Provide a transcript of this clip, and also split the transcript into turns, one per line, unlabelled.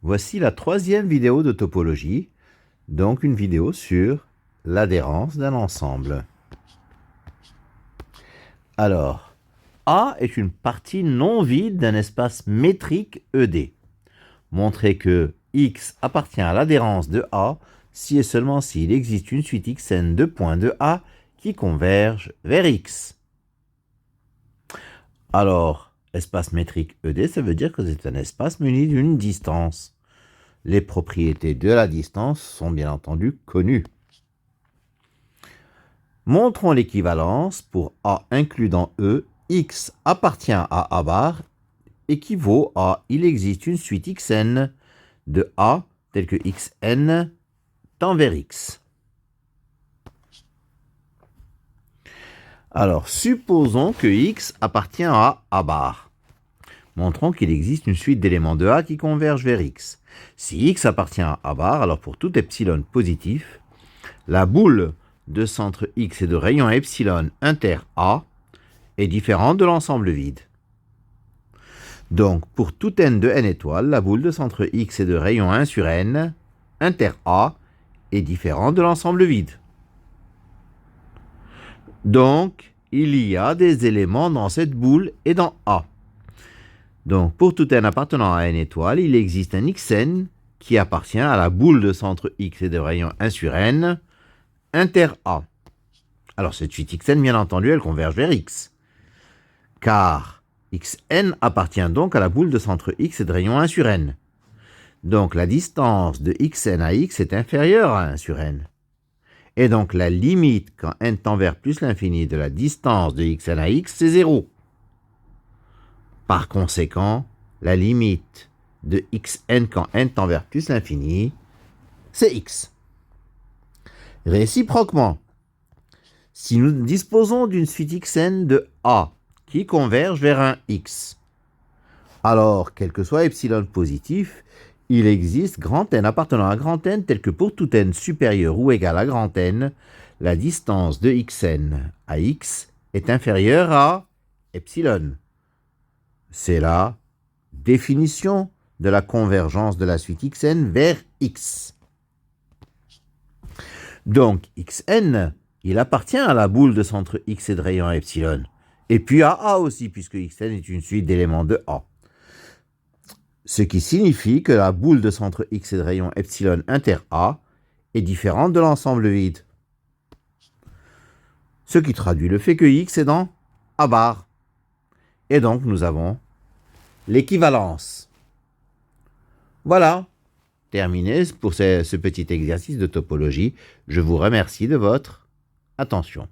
Voici la troisième vidéo de topologie, donc une vidéo sur l'adhérence d'un ensemble. Alors, A est une partie non vide d'un espace métrique ED. Montrez que X appartient à l'adhérence de A si et seulement s'il existe une suite Xn de points de A qui convergent vers X. Alors, espace métrique ED, ça veut dire que c'est un espace muni d'une distance. Les propriétés de la distance sont bien entendu connues. Montrons l'équivalence pour A inclus dans E. X appartient à A bar équivaut à il existe une suite Xn de A telle que Xn tend vers X. Alors, supposons que X appartient à A bar. Montrons qu'il existe une suite d'éléments de A qui convergent vers X. Si X appartient à A bar, alors pour tout epsilon positif, la boule de centre X et de rayon epsilon inter A est différente de l'ensemble vide. Donc, pour tout n de n étoiles, la boule de centre X et de rayon 1 sur n inter A est différente de l'ensemble vide. Donc, il y a des éléments dans cette boule et dans A. Donc, pour tout n appartenant à n étoiles, il existe un Xn qui appartient à la boule de centre X et de rayon 1 sur n, inter A. Alors, cette suite Xn, bien entendu, elle converge vers X. Car Xn appartient donc à la boule de centre X et de rayon 1 sur n. Donc, la distance de Xn à X est inférieure à 1 sur n. Et donc, la limite quand n tend vers plus l'infini de la distance de Xn à X, c'est 0. Par conséquent, la limite de Xn quand n tend vers plus l'infini, c'est X. Réciproquement, si nous disposons d'une suite Xn de A qui converge vers un X, alors, quel que soit epsilon positif, il existe grand N appartenant à grand N tel que pour tout n supérieur ou égal à grand N, la distance de Xn à X est inférieure à epsilon. C'est la définition de la convergence de la suite Xn vers X. Donc, Xn, il appartient à la boule de centre X et de rayon epsilon. Et puis à A aussi, puisque Xn est une suite d'éléments de A. Ce qui signifie que la boule de centre X et de rayon epsilon inter A est différente de l'ensemble vide. Ce qui traduit le fait que X est dans A bar. Et donc, nous avons l'équivalence. Voilà, terminé pour ce petit exercice de topologie. Je vous remercie de votre attention.